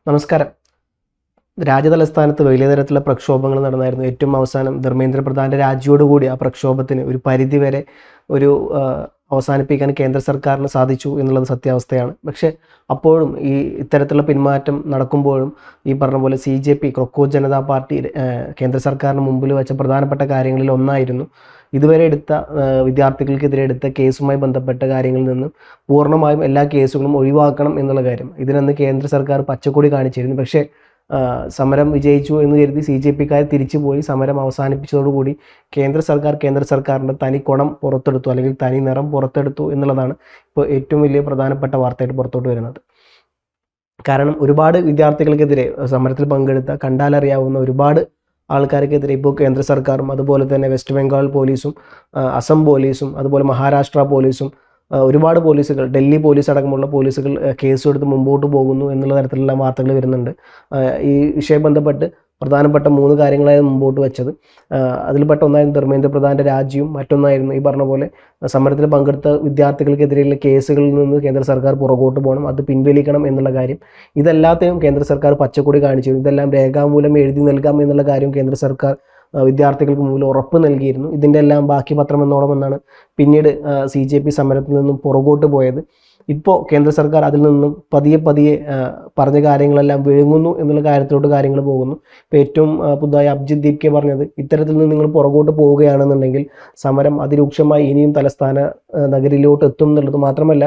നമസ്കാരം. രാജ്യതലസ്ഥാനത്ത് വലിയ തരത്തിലുള്ള പ്രക്ഷോഭങ്ങൾ നടന്നായിരുന്നു. ഏറ്റവും അവസാനം ധർമ്മേന്ദ്ര പ്രധാൻ്റെ രാജിയോടുകൂടി ആ പ്രക്ഷോഭത്തിന് ഒരു പരിധിവരെ ഒരു അവസാനിപ്പിക്കാൻ കേന്ദ്ര സർക്കാരിന് സാധിച്ചു എന്നുള്ളത് സത്യാവസ്ഥയാണ്. പക്ഷേ അപ്പോഴും ഇത്തരത്തിലുള്ള പിന്മാറ്റം നടക്കുമ്പോഴും ഈ പറഞ്ഞ പോലെ CJP ക്രോക്കോച്ച് ജനതാ പാർട്ടി കേന്ദ്ര സർക്കാരിന് മുമ്പിൽ വെച്ച പ്രധാനപ്പെട്ട കാര്യങ്ങളിൽ ഒന്നായിരുന്നു ഇതുവരെ എടുത്ത വിദ്യാർത്ഥികൾക്കെതിരെ എടുത്ത കേസുമായി ബന്ധപ്പെട്ട കാര്യങ്ങളിൽ നിന്നും പൂർണ്ണമായും എല്ലാ കേസുകളും ഒഴിവാക്കണം എന്നുള്ള കാര്യം. ഇതിനന്ന് കേന്ദ്ര സർക്കാർ പച്ചക്കൊടി കാണിച്ചിരുന്നു. പക്ഷേ സമരം വിജയിച്ചു എന്ന് കരുതി CJPക്കാർ തിരിച്ചുപോയി സമരം അവസാനിപ്പിച്ചതോടുകൂടി കേന്ദ്ര സർക്കാരിൻ്റെ തനി കുണം പുറത്തെടുത്തു, അല്ലെങ്കിൽ തനി നിറം പുറത്തെടുത്തു എന്നുള്ളതാണ് ഇപ്പോൾ ഏറ്റവും വലിയ പ്രധാനപ്പെട്ട വാർത്തയായിട്ട് പുറത്തോട്ട് വരുന്നത്. കാരണം ഒരുപാട് വിദ്യാർത്ഥികൾക്കെതിരെ സമരത്തിൽ പങ്കെടുത്ത കണ്ടാലറിയാവുന്ന ഒരുപാട് ആൾക്കാർക്കെതിരെ ഇപ്പോൾ കേന്ദ്ര സർക്കാരും അതുപോലെ തന്നെ വെസ്റ്റ് ബംഗാൾ പോലീസും അസം പോലീസും അതുപോലെ മഹാരാഷ്ട്ര പോലീസും ഒരുപാട് പോലീസുകൾ, ഡൽഹി പോലീസ് അടക്കമുള്ള പോലീസുകൾ കേസെടുത്ത് മുമ്പോട്ട് പോകുന്നു എന്നുള്ള തരത്തിലുള്ള വാർത്തകൾ വരുന്നുണ്ട്. ഈ വിഷയം ബന്ധപ്പെട്ട് പ്രധാനപ്പെട്ട 3 കാര്യങ്ങളായിരുന്നു മുമ്പോട്ട് വെച്ചത്. അതിൽപ്പെട്ട ഒന്നായിരുന്നു ധർമ്മേന്ദ്ര പ്രധാൻ്റെ രാജിയും മറ്റൊന്നായിരുന്നു ഈ പറഞ്ഞ പോലെ സമരത്തിൽ പങ്കെടുത്ത വിദ്യാർത്ഥികൾക്കെതിരെയുള്ള കേസുകളിൽ നിന്ന് കേന്ദ്ര സർക്കാർ പുറകോട്ട് പോകണം, അത് പിൻവലിക്കണം എന്നുള്ള കാര്യം. ഇതെല്ലാത്തിനും കേന്ദ്ര സർക്കാർ പച്ചക്കൊടി കാണിച്ചു. ഇതെല്ലാം രേഖാമൂലം എഴുതി നൽകാം എന്നുള്ള കാര്യം കേന്ദ്ര സർക്കാർ വിദ്യാർത്ഥികൾക്ക് മുമ്പിൽ ഉറപ്പ് നൽകിയിരുന്നു. ഇതിൻ്റെ എല്ലാം ബാക്കി പത്രം എന്നോണമെന്നാണ് പിന്നീട് CJP സമരത്തിൽ നിന്നും പുറകോട്ട് പോയത്. ഇപ്പോൾ കേന്ദ്ര സർക്കാർ അതിൽ നിന്നും പതിയെ പറഞ്ഞ കാര്യങ്ങളെല്ലാം വിഴുങ്ങുന്നു എന്നുള്ള കാര്യത്തിലോട്ട് കാര്യങ്ങൾ പോകുന്നു. ഇപ്പോൾ ഏറ്റവും പുതുതായി അഭിജിത് ദീപ്കെ പറഞ്ഞത്, ഇത്തരത്തിൽ നിന്ന് നിങ്ങൾ പുറകോട്ട് പോവുകയാണെന്നുണ്ടെങ്കിൽ സമരം അതിരൂക്ഷമായി ഇനിയും തലസ്ഥാന നഗരിയിലോട്ട് എത്തും എന്നുള്ളത് മാത്രമല്ല,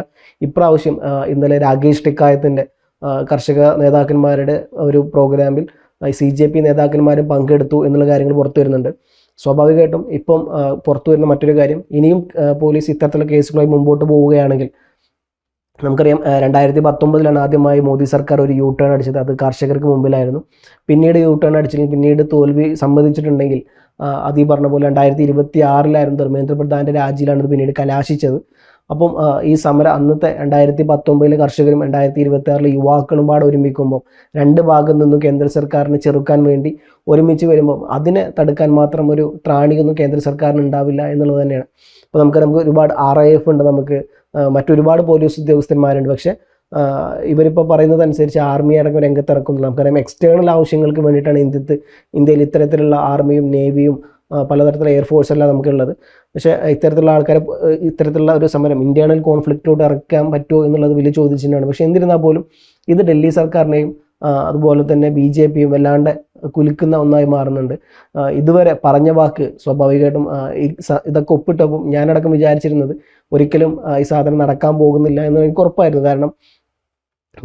ഇപ്രാവശ്യം ഇന്നലെ രാകേഷ് ടിക്കായത്തിൻ്റെ കർഷക നേതാക്കന്മാരുടെ ഒരു പ്രോഗ്രാമിൽ CJP നേതാക്കന്മാരും പങ്കെടുത്തു എന്നുള്ള കാര്യങ്ങൾ പുറത്തു വരുന്നുണ്ട്. സ്വാഭാവികമായിട്ടും ഇപ്പം പുറത്തു വരുന്ന മറ്റൊരു കാര്യം, ഇനിയും പോലീസ് ഇത്തരത്തിലുള്ള കേസുകളായി മുമ്പോട്ട് പോവുകയാണെങ്കിൽ നമുക്കറിയാം 2019 ആദ്യമായി മോദി സർക്കാർ ഒരു U-ടേൺ അടിച്ചത്. അത് കർഷകർക്ക് മുമ്പിലായിരുന്നു. പിന്നീട് U-ടേൺ അടിച്ചില്ലെങ്കിൽ, പിന്നീട് തോൽവി സമ്മതിച്ചിട്ടുണ്ടെങ്കിൽ അത് ഈ പറഞ്ഞ പോലെ 2026 ധർമ്മേന്ദ്ര പ്രധാൻ്റെ രാജിയിലാണ് ഇത് പിന്നീട് കലാശിച്ചത്. അപ്പം ഈ സമരം അന്നത്തെ 2019 കർഷകരും 2026 യുവാക്കളും പാടെ ഒരുമിക്കുമ്പോൾ രണ്ട് ഭാഗം നിന്നും കേന്ദ്ര സർക്കാരിനെ ചെറുക്കാൻ വേണ്ടി ഒരുമിച്ച് വരുമ്പോൾ അതിനെ തടുക്കാൻ മാത്രം ഒരു ത്രാണിയൊന്നും കേന്ദ്ര സർക്കാരിന് ഉണ്ടാവില്ല എന്നുള്ളത് തന്നെയാണ്. അപ്പോൾ നമുക്ക് ഒരുപാട് RIF ഉണ്ട്, നമുക്ക് മറ്റൊരുപാട് പോലീസ് ഉദ്യോഗസ്ഥന്മാരുണ്ട്. പക്ഷേ ഇവരിപ്പോൾ പറയുന്നതനുസരിച്ച് ആർമി അടക്കം രംഗത്തിറക്കുന്നില്ല. നമുക്കറിയാം എക്സ്റ്റേണൽ ആവശ്യങ്ങൾക്ക് വേണ്ടിയിട്ടാണ് ഇന്ത്യയിൽ ഇത്തരത്തിലുള്ള ആർമിയും നേവിയും പലതരത്തിലുള്ള എയർഫോഴ്സ് എല്ലാം നമുക്കുള്ളത്. പക്ഷേ ഇത്തരത്തിലുള്ള ആൾക്കാരെ ഇത്തരത്തിലുള്ള ഒരു സമരം ഇന്റേണൽ കോൺഫ്ലിക്റ്റിലോട്ട് ഇറക്കാൻ പറ്റുമോ എന്നുള്ളത് വലിയ ചോദ്യചിഹ്നമാണ്. പക്ഷേ എന്നിരുന്നാൽ പോലും ഇത് ഡൽഹി സർക്കാരിനെയും അതുപോലെ തന്നെ BJPയും വല്ലാണ്ട് കുലുക്കുന്ന ഒന്നായി മാറുന്നുണ്ട്. ഇതുവരെ പറഞ്ഞ വാക്ക് സ്വാഭാവികമായിട്ടും ഇതൊക്കെ ഒപ്പിട്ടപ്പോൾ ഞാനടക്കം വിചാരിച്ചിരുന്നത് ഒരിക്കലും ഈ സാധനം നടക്കാൻ പോകുന്നില്ല എന്ന് എനിക്ക് ഉറപ്പായിരുന്നു. കാരണം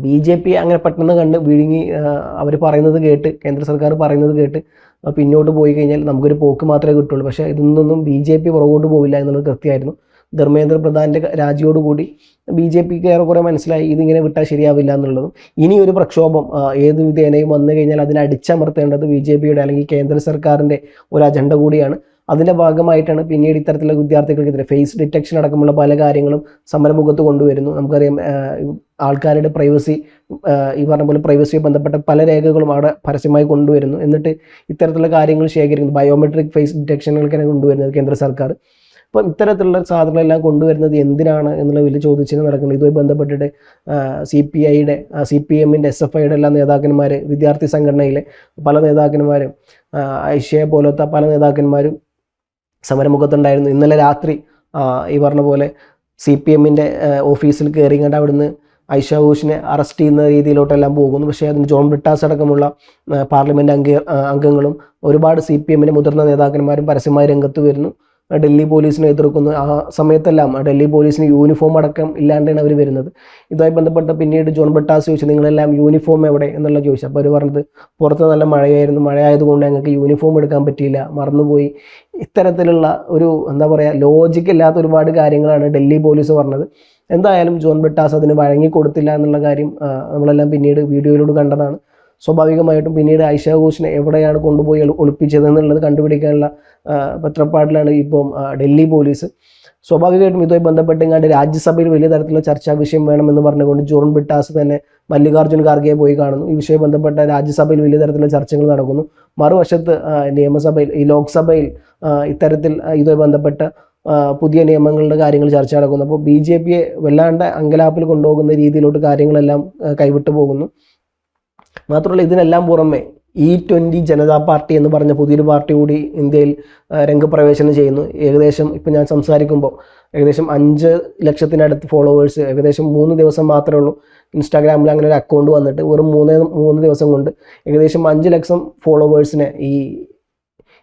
BJP അങ്ങനെ പെട്ടെന്ന് കണ്ട് വിഴുങ്ങി അവർ പറയുന്നത് കേട്ട്, കേന്ദ്ര സർക്കാർ പറയുന്നത് കേട്ട് പിന്നോട്ട് പോയി കഴിഞ്ഞാൽ നമുക്കൊരു പോക്ക് മാത്രമേ കിട്ടുള്ളൂ. പക്ഷേ ഇതൊന്നും BJP പുറകോട്ട് പോവില്ല എന്നുള്ളത് കൃത്യമായിരുന്നു. ധർമ്മേന്ദ്ര പ്രധാൻ്റെ രാജിയോടുകൂടി BJPക്ക് ഏറെക്കുറെ മനസ്സിലായി ഇതിങ്ങനെ വിട്ടാൽ ശരിയാവില്ല എന്നുള്ളതും. ഇനിയൊരു പ്രക്ഷോഭം ഏത് വിധേനയും വന്നു കഴിഞ്ഞാൽ അതിനെ അടിച്ചമർത്തേണ്ടത് BJPയുടെ അല്ലെങ്കിൽ കേന്ദ്ര സർക്കാരിൻ്റെ ഒരു അജണ്ട കൂടിയാണ്. അതിൻ്റെ ഭാഗമായിട്ടാണ് പിന്നീട് ഇത്തരത്തിലുള്ള വിദ്യാർത്ഥികൾക്കെതിരെ ഫേസ് ഡിറ്റക്ഷൻ അടക്കമുള്ള പല കാര്യങ്ങളും സമരമുഖത്ത് കൊണ്ടുവരുന്നു. നമുക്കറിയാം ആൾക്കാരുടെ പ്രൈവസി, ഈ പറഞ്ഞ പോലെ പ്രൈവസിയുമായി ബന്ധപ്പെട്ട പല രേഖകളും അവിടെ പരസ്യമായി കൊണ്ടുവരുന്നു. എന്നിട്ട് ഇത്തരത്തിലുള്ള കാര്യങ്ങൾ ശേഖരിക്കുന്നു. ബയോമെട്രിക് ഫേസ് ഡിറ്റക്ഷനുകൾക്കാണ് കൊണ്ടുവരുന്നത് കേന്ദ്ര സർക്കാർ. അപ്പം ഇത്തരത്തിലുള്ള സാധനങ്ങളെല്ലാം കൊണ്ടുവരുന്നത് എന്തിനാണ് എന്നുള്ള വലിയ ചോദ്യചിഹ്നം നടക്കുന്നത്. ഇതുമായി ബന്ധപ്പെട്ടിട്ട് CPIയുടെ CPMൻ്റെ SFIയുടെ എല്ലാ നേതാക്കന്മാർ, വിദ്യാർത്ഥി സംഘടനയിലെ പല നേതാക്കന്മാരും, ഐഷയെ പോലത്തെ പല നേതാക്കന്മാരും സമരമുഖത്തുണ്ടായിരുന്നു. ഇന്നലെ രാത്രി ഈ പറഞ്ഞ പോലെ CPMൻ്റെ ഓഫീസിൽ കയറി കണ്ട് അവിടുന്ന് ഐഷ ഘോഷിനെ അറസ്റ്റ് ചെയ്യുന്ന രീതിയിലോട്ടെല്ലാം പോകുന്നു. പക്ഷേ അതിന് ജോൺ ബ്രിട്ടാസ് അടക്കമുള്ള പാർലമെൻറ്റ് അംഗങ്ങളും ഒരുപാട് CPMൻ്റെ മുതിർന്ന നേതാക്കന്മാരും പരസ്യമായി രംഗത്ത് വരുന്നു. ഡൽഹി പോലീസിനെ എതിർക്കുന്നു. ആ സമയത്തെല്ലാം ഡൽഹി പോലീസിന് യൂണിഫോം അടക്കം ഇല്ലാണ്ടാണ് അവർ വരുന്നത്. ഇതുമായി ബന്ധപ്പെട്ട പിന്നീട് ജോൺ ബ്രിട്ടാസ് ചോദിച്ചു, നിങ്ങളെല്ലാം യൂണിഫോം എവിടെ എന്നുള്ള ചോദിച്ചു. അപ്പോൾ അവർ പറഞ്ഞത് പുറത്ത് നല്ല മഴയായിരുന്നു, മഴയായതുകൊണ്ട് ഞങ്ങൾക്ക് യൂണിഫോം എടുക്കാൻ പറ്റിയില്ല, മറന്നുപോയി. ഇത്തരത്തിലുള്ള ഒരു എന്താ പറയുക, ലോജിക്കില്ലാത്ത ഒരുപാട് കാര്യങ്ങളാണ് ഡൽഹി പോലീസ് പറഞ്ഞത്. എന്തായാലും ജോൺ ബ്രിട്ടാസ് അതിന് വഴങ്ങിക്കൊടുത്തില്ല എന്നുള്ള കാര്യം നമ്മളെല്ലാം പിന്നീട് വീഡിയോയിലൂടെ കണ്ടതാണ്. സ്വാഭാവികമായിട്ടും പിന്നീട് ഐഷ ഘോഷിനെ എവിടെയാണ് കൊണ്ടുപോയി ഒളിപ്പിച്ചത് എന്നുള്ളത് കണ്ടുപിടിക്കാനുള്ള പത്രപ്പാടിലാണ് ഇപ്പം ഡൽഹി പോലീസ്. സ്വാഭാവികമായിട്ടും ഇതുമായി ബന്ധപ്പെട്ട് രാജ്യസഭയിൽ വലിയ തരത്തിലുള്ള ചർച്ചാ വിഷയം വേണമെന്ന് പറഞ്ഞുകൊണ്ട് ജോൺ ബ്രിട്ടാസ് തന്നെ മല്ലികാർജ്ജുൻ ഖാർഗെയെ പോയി കാണുന്നു. ഈ വിഷയം ബന്ധപ്പെട്ട രാജ്യസഭയിൽ വലിയ തരത്തിലുള്ള ചർച്ചകൾ നടക്കുന്നു. മറുവശത്ത് നിയമസഭയിൽ, ഈ ലോക്സഭയിൽ ഇത്തരത്തിൽ ഇതുമായി ബന്ധപ്പെട്ട പുതിയ നിയമങ്ങളുടെ കാര്യങ്ങൾ ചർച്ച നടക്കുന്നു. അപ്പോൾ BJPയെ വല്ലാണ്ട് അങ്കലാപ്പിൽ കൊണ്ടുപോകുന്ന രീതിയിലോട്ട് കാര്യങ്ങളെല്ലാം കൈവിട്ടു പോകുന്നു. മാത്രമല്ല ഇതിനെല്ലാം പുറമെ E20 ജനതാ പാർട്ടി എന്ന് പറഞ്ഞ പുതിയൊരു പാർട്ടി കൂടി ഇന്ത്യയിൽ രംഗപ്രവേശനം ചെയ്യുന്നു. ഏകദേശം ഇപ്പം ഞാൻ സംസാരിക്കുമ്പോൾ ഏകദേശം 5 ലക്ഷത്തിനടുത്ത് ഫോളോവേഴ്സ് ഏകദേശം 3 ദിവസം മാത്രമേ ഉള്ളൂ. ഇൻസ്റ്റാഗ്രാമിൽ അങ്ങനെ ഒരു അക്കൗണ്ട് വന്നിട്ട് വെറും 3 ദിവസം കൊണ്ട് ഏകദേശം 5 ലക്ഷം ഫോളോവേഴ്സിനെ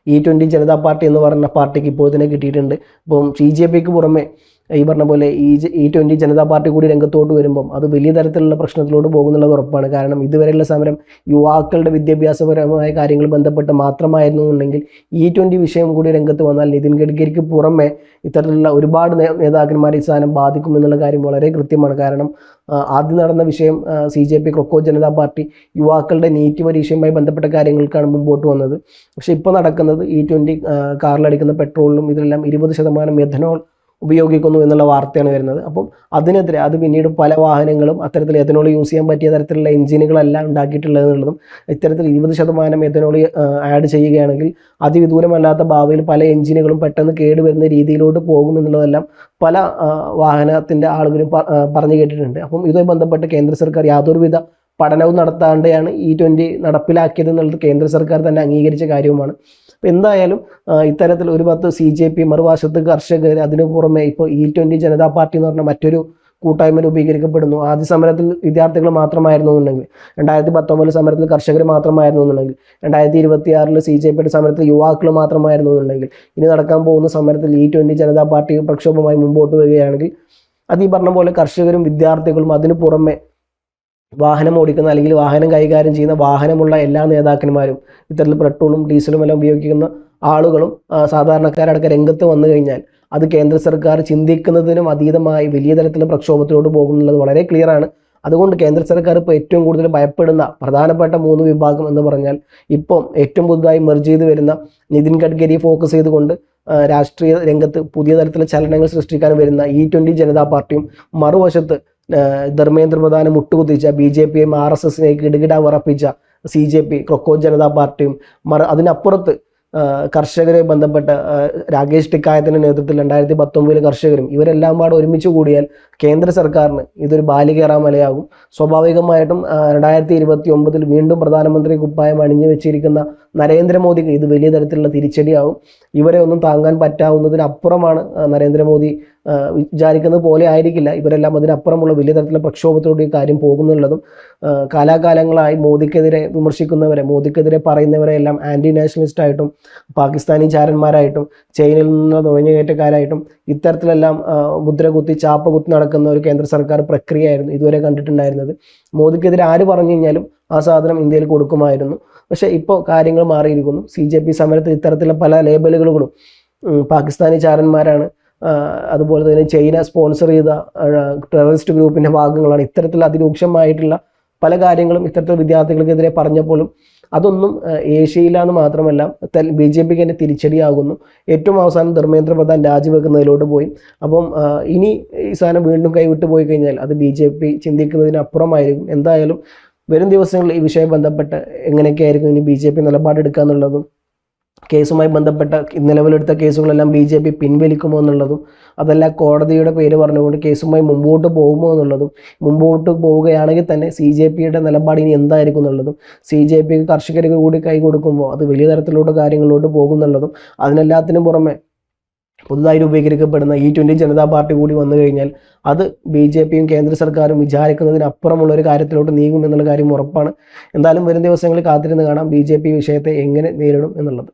E20 ജനതാ പാർട്ടി എന്ന് പറഞ്ഞ പാർട്ടിക്ക് ഇപ്പോൾ തന്നെ കിട്ടിയിട്ടുണ്ട്. അപ്പം BJPക്ക് പുറമെ ഈ പറഞ്ഞ പോലെ E20 ജനതാ പാർട്ടി കൂടി രംഗത്തോട്ട് വരുമ്പം അത് വലിയ തരത്തിലുള്ള പ്രശ്നത്തിലോട്ട് പോകുന്നുള്ളത് ഉറപ്പാണ്. കാരണം ഇതുവരെയുള്ള സമരം യുവാക്കളുടെ വിദ്യാഭ്യാസപരമായ കാര്യങ്ങൾ ബന്ധപ്പെട്ട് മാത്രമായിരുന്നു എന്നുണ്ടെങ്കിൽ E20 വിഷയം കൂടി രംഗത്ത് വന്നാൽ നിതിൻ ഗഡ്കരിക്ക് പുറമെ ഇത്തരത്തിലുള്ള ഒരുപാട് നേതാക്കന്മാരെ ഈ സാധനം ബാധിക്കുമെന്നുള്ള കാര്യം വളരെ കൃത്യമാണ്. കാരണം ആദ്യം നടന്ന വിഷയം CJP ക്രൊക്കോ ജനതാ പാർട്ടി യുവാക്കളുടെ നീറ്റ് പരീക്ഷയുമായി ബന്ധപ്പെട്ട കാര്യങ്ങൾക്കാണ് മുമ്പോട്ട് വന്നത്. പക്ഷേ ഇപ്പോൾ നടക്കുന്നത് E20 കാറിലടിക്കുന്ന പെട്രോളിലും ഇതിലെല്ലാം 20% എഥനോൾ ഉപയോഗിക്കുന്നു എന്നുള്ള വാർത്തയാണ് വരുന്നത്. അപ്പം അതിനെതിരെ അത് പിന്നീട് പല വാഹനങ്ങളും അത്തരത്തിൽ എഥനോൾ യൂസ് ചെയ്യാൻ പറ്റിയ തരത്തിലുള്ള എഞ്ചിനുകളല്ല ഉണ്ടാക്കിയിട്ടുള്ളത് എന്നുള്ളതും ഇത്തരത്തിൽ 20% എഥനോൾ ആഡ് ചെയ്യുകയാണെങ്കിൽ അതിവിദൂരമല്ലാത്ത ഭാവിയിൽ പല എഞ്ചിനുകളും പെട്ടെന്ന് കേടുവരുന്ന രീതിയിലോട്ട് പോകുമെന്നുള്ളതെല്ലാം പല വാഹനത്തിൻ്റെ ആളുകളും പറഞ്ഞു കേട്ടിട്ടുണ്ട്. അപ്പം ഇതുമായി ബന്ധപ്പെട്ട് കേന്ദ്ര സർക്കാർ യാതൊരുവിധ പഠനവും നടത്താതെയാണ് E20 നടപ്പിലാക്കിയത് എന്നുള്ളത് കേന്ദ്ര സർക്കാർ തന്നെ അംഗീകരിച്ച കാര്യവുമാണ്. അപ്പോൾ എന്തായാലും ഇത്തരത്തിൽ ഒരു പത്ത് CJP മറുവശത്ത് കർഷകർ, അതിനു പുറമെ ഇപ്പോൾ E20 ജനതാ പാർട്ടി എന്ന് പറഞ്ഞ മറ്റൊരു കൂട്ടായ്മ രൂപീകരിക്കപ്പെടുന്നു. ആദ്യ സമരത്തിൽ വിദ്യാർത്ഥികൾ മാത്രമായിരുന്നു എന്നുണ്ടെങ്കിൽ, 2019 സമരത്തിൽ കർഷകർ മാത്രമായിരുന്നു എന്നുണ്ടെങ്കിൽ, 2026 CJPയുടെ സമരത്തിൽ യുവാക്കൾ മാത്രമായിരുന്നു എന്നുണ്ടെങ്കിൽ, ഇനി നടക്കാൻ പോകുന്ന സമരത്തിൽ E20 ജനതാ പാർട്ടി പ്രക്ഷോഭമായി മുമ്പോട്ട് വരികയാണെങ്കിൽ അത് ഈ പറഞ്ഞ പോലെ കർഷകരും വിദ്യാർത്ഥികളും അതിനു പുറമെ വാഹനം ഓടിക്കുന്ന അല്ലെങ്കിൽ വാഹനം കൈകാര്യം ചെയ്യുന്ന വാഹനമുള്ള എല്ലാ നേതാക്കന്മാരും ഇത്തരത്തിൽ പെട്രോളും ഡീസലും എല്ലാം ഉപയോഗിക്കുന്ന ആളുകളും സാധാരണക്കാരടക്കം രംഗത്ത് വന്നു കഴിഞ്ഞാൽ അത് കേന്ദ്ര സർക്കാർ ചിന്തിക്കുന്നതിനും അതീതമായി വലിയ തരത്തിലുള്ള പ്രക്ഷോഭത്തിലോട്ട് പോകുന്നുള്ളത് വളരെ ക്ലിയർ ആണ്. അതുകൊണ്ട് കേന്ദ്ര സർക്കാർ ഇപ്പോൾ ഏറ്റവും കൂടുതൽ ഭയപ്പെടുന്ന പ്രധാനപ്പെട്ട 3 വിഭാഗം എന്ന് പറഞ്ഞാൽ ഇപ്പം ഏറ്റവും പുതുതായി മെർജ് ചെയ്ത് വരുന്ന നിതിൻ ഗഡ്കരിയെ ഫോക്കസ് ചെയ്തുകൊണ്ട് രാഷ്ട്രീയ രംഗത്ത് പുതിയ തരത്തിലുള്ള ചലനങ്ങൾ സൃഷ്ടിക്കാൻ വരുന്ന E20 ജനതാ പാർട്ടിയും, മറുവശത്ത് ധർമ്മേന്ദ്ര പ്രധാനെ മുട്ടുകുത്തിച്ച BJPയും RSSനേക്ക് ഇടുകിട ഉറപ്പിച്ച CJP ക്രൊക്കോ ജനതാ പാർട്ടിയും, അതിനപ്പുറത്ത് കർഷകരെ ബന്ധപ്പെട്ട രാകേഷ് ടിക്കായത്തിൻ്റെ നേതൃത്വത്തിൽ 2019 കർഷകരും, ഇവരെല്ലാം പാടെ ഒരുമിച്ച് കൂടിയാൽ കേന്ദ്ര സർക്കാരിന് ഇതൊരു ബാലികേറാമലയാകും. സ്വാഭാവികമായിട്ടും 2029 വീണ്ടും പ്രധാനമന്ത്രി കുപ്പായം അണിഞ്ഞു വെച്ചിരിക്കുന്ന നരേന്ദ്രമോദിക്ക് ഇത് വലിയ തരത്തിലുള്ള തിരിച്ചടിയാവും. ഇവരെ ഒന്നും താങ്ങാൻ പറ്റാവുന്നതിനപ്പുറമാണ് നരേന്ദ്രമോദി വിചാരിക്കുന്നത് പോലെ ആയിരിക്കില്ല. ഇവരെല്ലാം അതിനപ്പുറമുള്ള വലിയ തരത്തിലുള്ള പ്രക്ഷോഭത്തോട് ഈ കാര്യം പോകുന്നുള്ളതും കാലാകാലങ്ങളായി മോദിക്കെതിരെ വിമർശിക്കുന്നവരെ, മോദിക്കെതിരെ പറയുന്നവരെ എല്ലാം ആൻറ്റി നാഷണലിസ്റ്റായിട്ടും പാകിസ്ഥാനി ചാരന്മാരായിട്ടും ചൈനയിൽ നിന്ന് നുഴഞ്ഞുകയറ്റക്കാരായിട്ടും ഇത്തരത്തിലെല്ലാം മുദ്ര കുത്തി ചാപ്പ കുത്തി നടക്കുന്ന ഒരു കേന്ദ്ര സർക്കാർ പ്രക്രിയയായിരുന്നു ഇതുവരെ കണ്ടിട്ടുണ്ടായിരുന്നത്. മോദിക്കെതിരെ ആര് പറഞ്ഞു കഴിഞ്ഞാലും ആ സാധനം ഇന്ത്യയിൽ കൊടുക്കുമായിരുന്നു. പക്ഷേ ഇപ്പോൾ കാര്യങ്ങൾ മാറിയിരിക്കുന്നു. CJP സമരത്തിൽ ഇത്തരത്തിലുള്ള പല ലേബലുകളും പാകിസ്ഥാനി ചാരന്മാരാണ്, അതുപോലെ തന്നെ ചൈന സ്പോൺസർ ചെയ്ത ടെററിസ്റ്റ് ഗ്രൂപ്പിൻ്റെ ഭാഗങ്ങളാണ്, ഇത്തരത്തിൽ അതിരൂക്ഷമായിട്ടുള്ള പല കാര്യങ്ങളും ഇത്തരത്തിൽ വിദ്യാർത്ഥികൾക്കെതിരെ പറഞ്ഞപ്പോഴും അതൊന്നും ഏഷ്യയിലാന്ന് മാത്രമല്ല BJPക്ക് തന്നെ തിരിച്ചടിയാകുന്നു. ഏറ്റവും അവസാനം ധർമ്മേന്ദ്ര പ്രധാൻ രാജിവെക്കുന്നതിലോട്ട് പോയി. അപ്പം ഇനി ഈ സാധനം വീണ്ടും കൈവിട്ട് പോയി കഴിഞ്ഞാൽ അത് BJP ചിന്തിക്കുന്നതിനപ്പുറമായിരിക്കും. എന്തായാലും വരും ദിവസങ്ങളിൽ ഈ വിഷയം ബന്ധപ്പെട്ട് എങ്ങനെയൊക്കെയായിരിക്കും ഇനി BJP നിലപാടെടുക്കുക എന്നുള്ളതും, കേസുമായി ബന്ധപ്പെട്ട നിലവിലെടുത്ത കേസുകളെല്ലാം BJP പിൻവലിക്കുമോ എന്നുള്ളതും, അതല്ല കോടതിയുടെ പേര് പറഞ്ഞുകൊണ്ട് കേസുമായി മുമ്പോട്ട് പോകുമോ എന്നുള്ളതും, മുമ്പോട്ട് പോവുകയാണെങ്കിൽ തന്നെ CJPയുടെ നിലപാട് ഇനി എന്തായിരിക്കും എന്നുള്ളതും, CJPക്ക് കർഷകർക്ക് കൂടി കൈ കൊടുക്കുമ്പോൾ അത് വലിയ തരത്തിലോട്ട് കാര്യങ്ങളിലോട്ട് പോകുന്നുള്ളതും, അതിനെല്ലാത്തിനും പുറമെ പുതുതായി രൂപീകരിക്കപ്പെടുന്ന E20 ജനതാ പാർട്ടി കൂടി വന്നു കഴിഞ്ഞാൽ അത് BJPയും കേന്ദ്ര സർക്കാരും വിചാരിക്കുന്നതിനപ്പുറമുള്ള ഒരു കാര്യത്തിലോട്ട് നീങ്ങും എന്നുള്ള കാര്യം ഉറപ്പാണ്. എന്തായാലും വരും ദിവസങ്ങളിൽ കാത്തിരുന്ന് കാണാം BJP വിഷയത്തെ എങ്ങനെ നേരിടും എന്നുള്ളത്.